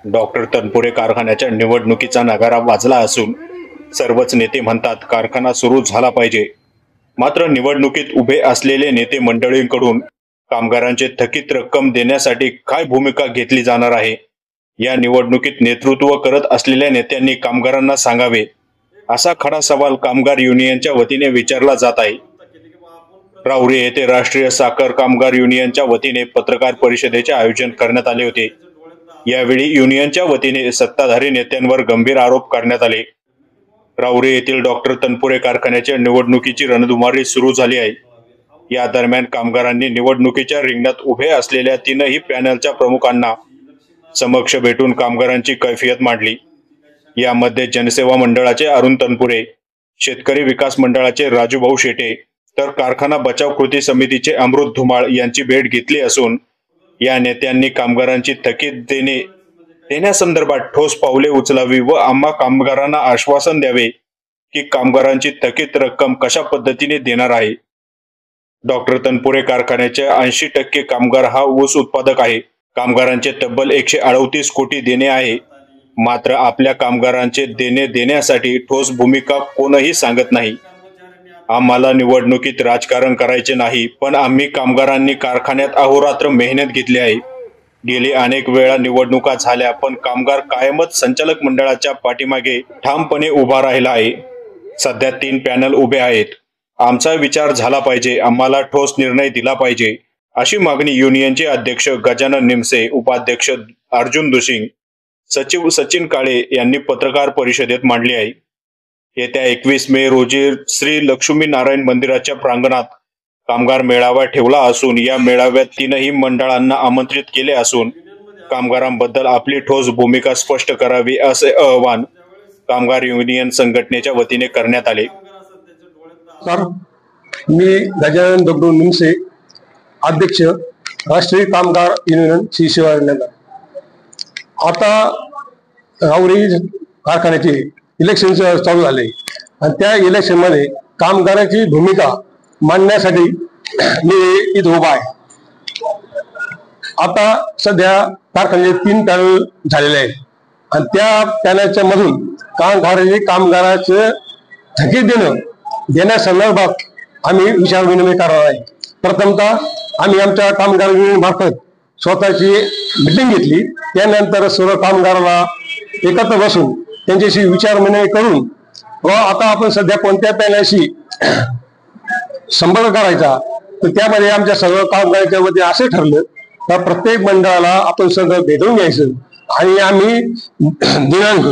Doctor Tanpure कारखान्याच्या निवडणुकीचा नगारा वाजला असून सर्वच नेते म्हणतात कारखाना सुरू झाला पाहिजे. मात्र निवडणुकीत उभे असलेले नेते मंडळींकडून कामगारांचे थकीत रक्कम देण्यासाठी काय भूमिका घेतली जाणार आहे, या निवडणुकीत नेतृत्व करत असलेल्या नेत्यांनी कामगारांना सांगावे, असा खडा सवाल कामगार युनियनच्या वतीने विचारला जात आहे. राहुरी येथे राष्ट्रीय साखर कामगार युनियनच्या वतीने पत्रकार परिषदेचे आयोजन करण्यात आले होते. यावेळी युनियनच्या वतीने सत्ताधारी नेत्यांवर गंभीर आरोप करण्यात आले. राहुरी येथील डॉक्टर तनपुरे कारखान्याच्या निवडणुकीची रणधुमारी सुरू झाली आहे. या दरम्यान कामगारांनी निवडणुकीच्या रिंगणात उभे असलेल्या तीनही पॅनलच्या प्रमुखांना समक्ष भेटून कामगारांची कैफियत मांडली. यामध्ये जनसेवा मंडळाचे अरुण तनपुरे, शेतकरी विकास मंडळाचे राजूभाऊ शेटे तर कारखाना बचाव कृती समितीचे अमृत धुमाळ यांची भेट घेतली असून या नेत्यांनी कामगारांची थकीत देण्यासंदर्भात ठोस पावले उचलावी व आम्हा कामगारांना आश्वासन द्यावे की कामगारांची थकीत रक्कम कशा पद्धतीने देणार आहे. डॉक्टर तनपुरे कारखान्याचे 80% कामगार हा ऊस उत्पादक आहे. कामगारांचे तब्बल 138 कोटी देणे आहे. मात्र आपल्या कामगारांचे देणे देण्यासाठी ठोस भूमिका कोणही सांगत नाही. आम्हाला निवडणुकीत राजकारण करायचे नाही, पण आम्ही कामगारांनी कारखान्यात अहोरात्र मेहनत घेतली आहे. गेली अनेक वेळा निवडणुका झाल्या, पण कामगार कायमच संचालक मंडळाच्या पाठीमागे ठामपणे उभा राहिला आहे. सध्या 3 पॅनल उभे आहेत. आमचा विचार झाला पाहिजे, आम्हाला ठोस निर्णय दिला पाहिजे, अशी मागणी युनियनचे अध्यक्ष गजानन निमसे, उपाध्यक्ष अर्जुन दुसिंग, सचिव सचिन काळे यांनी पत्रकार परिषदेत मांडली आहे. येत्या 21 मे रोजी श्री लक्ष्मी नारायण मंदिराच्या प्रांगणात कामगार मेळावा ठेवला असून या मेळाव्यात 3ही मंडळांना आमंत्रित केले असून कामगारांबद्दल आपली ठोस भूमिका स्पष्ट करावी असे आवाहन कामगार युनियन संघटनेच्या वतीने करण्यात आले. मी गजानन दगडू निमसे, अध्यक्ष राष्ट्रीय कामगार युनियन श्री शिवाजीनगर. आता राहुरी कारखान्याचे इलेक्शन चालू झाले आणि त्या इलेक्शन मध्ये कामगारांची भूमिका मांडण्यासाठी मी इथं उभा आहे. आता सध्या कारखान्याचे 3 पॅनल झालेले आहेत आणि त्या पॅनलच्या मधून कामगाराचे थकीत देण्यासंदर्भात आम्ही विचार विनिमय करणार आहे. प्रथमतः आम्ही आमच्या कामगार युनियनमार्फत स्वतःची मीटिंग घेतली. त्यानंतर सर्व कामगारांना एकत्र बसून त्यांच्याशी विचार विनिमय करून व आता आपण सध्या कोणत्या पॅनलशी संपर्क करायचा, तर त्यामध्ये आमच्या सर्व कामगारांच्या मध्ये असे ठरलं तर प्रत्येक मंडळाला आपण सगळं भेटून घ्यायचं आणि आम्ही दिनांक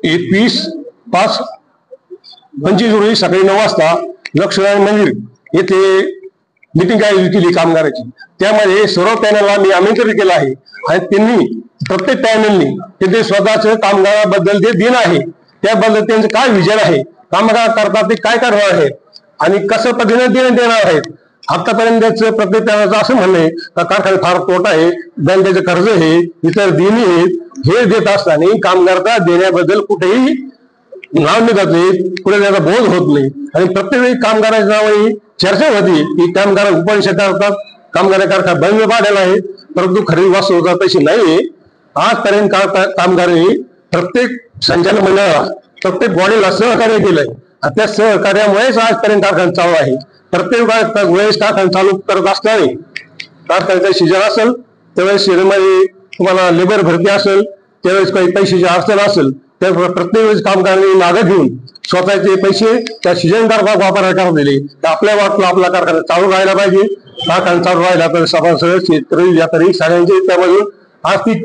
21/5/25 रोजी सकाळी 9 वाजता लक्ष्मीनारायण मंदिर येथे मीटिंग आयोजित केली कामगारांची. त्यामध्ये सर्व पॅनलला मी आमंत्रित केलं आहे आणि त्यांनी प्रत्येक पॅनलनी ते स्वतःच कामगाराबद्दल जे दिन आहे त्याबद्दल त्यांचं काय विजन आहे, कामगार करतात ते काय करणार आहेत आणि कसं पद्धतीने देणं देणार आहेत. आतापर्यंत प्रत्येक पॅनलचं असं म्हणणं आहे का कारखान्यात फार तोटा आहे, बँकेचं कर्ज आहे, इतर देणी आहेत, हे देत असताना कामगारचा देण्याबद्दल कुठेही नाव निघत नाही, कुठे त्याचा बोध होत नाही आणि प्रत्येक वेळी कामगाराच्या नावाने चर्चा होती की कामगार उपनिषद करतात, कामगार कारखाना बंद पाडलेला आहे, परंतु खरी वास्तवता तशी नाहीये. आजपर्यंत कामगारांनी प्रत्येक संचालक मंडळाला, प्रत्येक बॉडीला सहकार्य केलंय. त्या सहकार्यामुळेच आजपर्यंत कारखाना चालू आहे. प्रत्येक वेळेस कारखाना चालू करत असताना कारखान्याचा सीजन असेल त्यावेळेस सीजनमध्ये तुम्हाला लेबर भरती असेल, त्यावेळेस काही पैशाची अडचण असेल, त्या प्रत्येक वेळेस कामगारांनी मागे घेऊन स्वतःचे पैसे त्या सीजन वापरायला करून दिले. तर आपल्या वाटलं आपला कारखाना चालू राहायला पाहिजे. कारखाना चालू राहिला तर सगळं शेतकरी व्यापारी सगळ्यांचे त्यामधून आर्थिक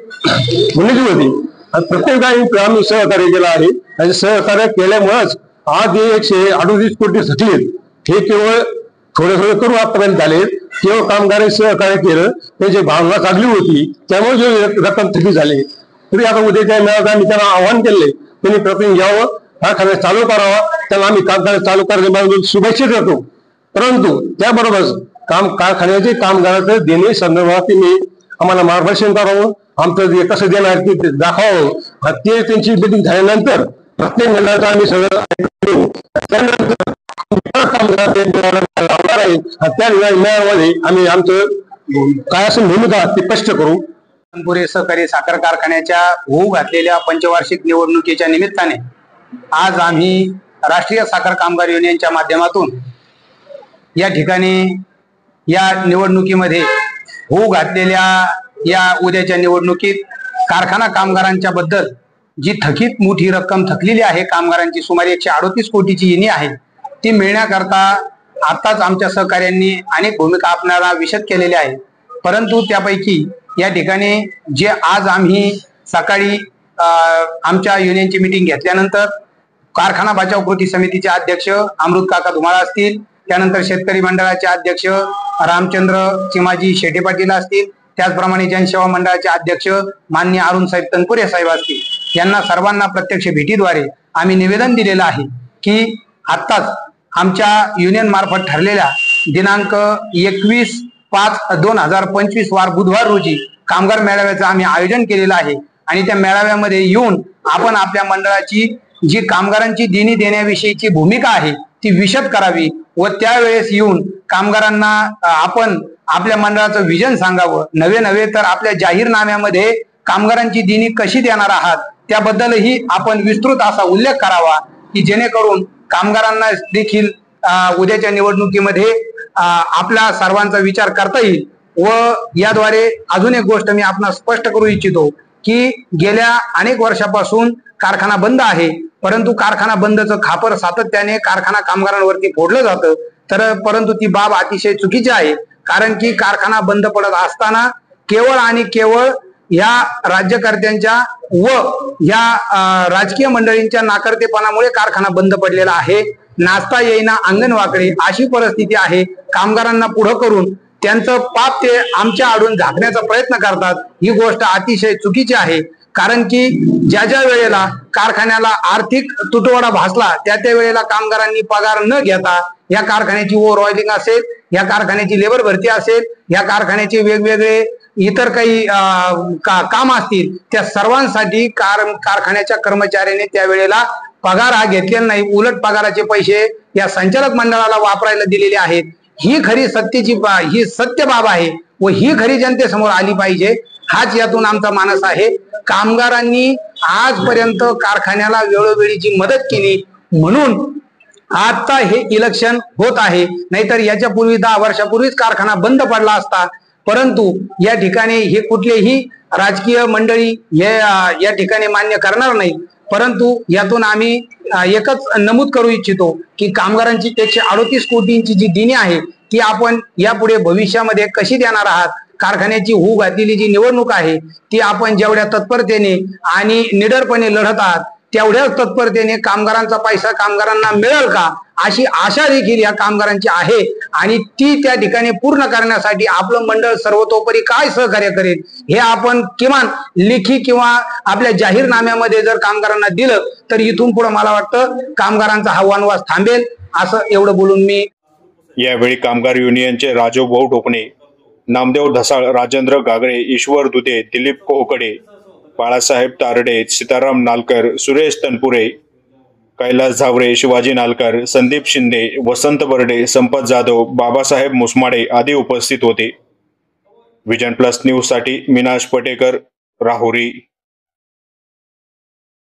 उन्नती होती आणि प्रत्येक आम्ही सहकार्य केलं आहे. आणि सहकार्य केल्यामुळेच आज 138 कोटी थकले हे केवळ थोडे थोडे करून आतापर्यंत झाले. केवळ कामगारांनी सहकार्य केलं, त्यांची भावना चांगली होती, त्यामुळे जे रक्कम थकीत झाली. तरी आता उद्याच्या मेळाव्यात आम्ही त्यांना आव्हान केले, त्यांनी प्रतिनिधी घ्यावं, कारखाना चालू करावा. त्याला आम्ही कारखाना चालू करण्याबाबत शुभेच्छा देतो. परंतु त्याबरोबरच कारखान्याचे कामगारांचे देणे संदर्भात मी आम्हाला मार्गदर्शन करावं, आमचं जे कसं देणार ते दाखवावं. ते त्यांची मिटिंग झाल्यानंतर प्रत्येक मंडळाचं आम्ही सगळं त्यानंतर कामगार त्या मेळाव्यामध्ये आम्ही आमचं काय असेल भूमिका ते स्पष्ट करू. तनपुरे सहकारी साखर कारखान्याच्या होऊ घातलेल्या पंचवार्षिक निवडणुकीच्या निमित्ताने आज आम्ही राष्ट्रीय साखर कामगार युनियनच्या माध्यमातून या ठिकाणी या निवडणुकीमध्ये होऊ घातलेल्या या उद्याच्या निवडणुकीत कारखाना कामगारांच्या बद्दल जी थकीत मोठी रक्कम थकलेली आहे, कामगारांची सुमारे 138 कोटीची येणी आहे, ती मिळण्याकरता आताच आमच्या सहकार्यांनी अनेक भूमिका आपल्याला विशद केलेल्या आहेत. परंतु त्यापैकी या ठिकाणी जे आज आम्ही सकाळी आमच्या युनियनची मीटिंग घेतल्यानंतर कारखाना बचाव कृती समितीचे अध्यक्ष अमृत काका धुमाळ असतील, त्यानंतर शेतकरी मंडळाचे अध्यक्ष रामचंद्र चिमाजी शेटे पाटील असतील, त्याचप्रमाणे जनसेवा मंडळाचे अध्यक्ष माननीय अरुण साहेब तनपुरे साहेब असतील, यांना सर्वांना प्रत्यक्ष भेटीद्वारे आम्ही निवेदन दिलेलं आहे की आत्ताच आमच्या युनियन मार्फत ठरलेल्या दिनांक 21/5/2025 वार बुधवार रोजी कामगार मेळाव्याचं आम्ही आयोजन केलेलं आहे आणि त्या मेळाव्यामध्ये येऊन आपण आपल्या मंडळाची जी कामगारांची देणी देण्याविषयीची भूमिका आहे ती विशद करावी व त्यावेळेस येऊन कामगारांना आपण आपल्या मंडळाचं विजन सांगावं. नव्हे तर आपल्या जाहीरनाम्यामध्ये कामगारांची देणी कशी देणार आहात त्याबद्दलही आपण विस्तृत असा उल्लेख करावा की जेणेकरून कामगारांना देखील उद्याच्या निवडणुकीमध्ये आपल्या सर्वांचा विचार करता येईल. व याद्वारे अजून एक गोष्ट मी आपणास स्पष्ट करू इच्छितो की गेल्या अनेक वर्षापासून कारखाना बंद आहे, परंतु कारखाना बंदचं खापर सातत्याने कारखाना कामगारांवरती फोडलं जातं. परंतु ती बाब अतिशय चुकीची आहे, कारण की कारखाना बंद पडत असताना केवळ आणि केवळ या राज्यकर्त्यांच्या व या राजकीय मंडळींच्या नाकर्तेपणामुळे कारखाना बंद पडलेला आहे. नाचता येईना अंगण वाकडे अशी परिस्थिती आहे. कामगारांना पुढं करून त्यांचं पाप ते आमच्या आडून झाकण्याचा प्रयत्न करतात. ही गोष्ट अतिशय चुकीची आहे, कारण की ज्या वेळेला कारखान्याला आर्थिक तुटवडा भासला त्या वेळेला कामगारांनी पगार न घेता या कारखान्याची ओव्हर ऑइलिंग असेल, या कारखान्याची लेबर भरती असेल, या कारखान्याचे वेगवेगळे इतर काही काम असतील, त्या सर्वांसाठी कारखान्याच्या कर्मचाऱ्यांनी त्यावेळेला पगार हा घेतलेला नाही. उलट पगाराचे पैसे या संचालक मंडळाला वापरायला दिलेले आहेत. ही खरी ही सत्य बाब आहे व ही खरी जनतेसमोर आली पाहिजे. हाच यातून आमचा मानस आहे. कामगारांनी आजपर्यंत कारखान्याला वेळोवेळी जी मदत केली म्हणून आता हे इलेक्शन होत आहे, नाहीतर याच्या पूर्वी 10 वर्षापूर्वीच कारखाना बंद पडला असता. परंतु या ठिकाणी हे कुठलेही राजकीय मंडळी हे या ठिकाणी मान्य करणार नाही. परंतु यातून आम्ही एकच नमूद करू इच्छितो की कामगारांची 138 कोटींची जी देणी आहे ती आपण यापुढे भविष्यामध्ये कशी देणार आहात. कारखान्याची होऊ घातलेली जी निवडणूक आहे ती आपण जेवढ्या तत्परतेने आणि निडरपणे लढत आहात तेवढ्याच तत्परतेने कामगारांचा पैसा कामगारांना मिळेल का अशी आशा देखील या कामगारांची आहे आणि ती त्या ठिकाणी पूर्ण करण्यासाठी आपलं मंडळ सर्वतोपरी काय सहकार्य करेल हे आपण किमान लेखी किंवा आपल्या जाहीरनाम्यामध्ये जर कामगारांना दिलं तर इथून पुढे मला वाटतं कामगारांचा हा वनवास थांबेल. असं एवढं बोलून मी यावेळी कामगार युनियनचे राजूभाऊ ढोकणे, नामदेव ढसाळ, राजेंद्र गागरे, ईश्वर दुधे, दिलीप कोहकडे, बाळासाहेब तारडे, सीताराम नालकर, सुरेश तनपुरे, कैलास झावरे, शिवाजी नालकर, संदीप शिंदे, वसंत बर्डे, संपत जाधव, बाबासाहेब मुसमाडे आदी उपस्थित होते. विजन प्लस न्यूज साठी मीनाश पटेकर, राहुरी.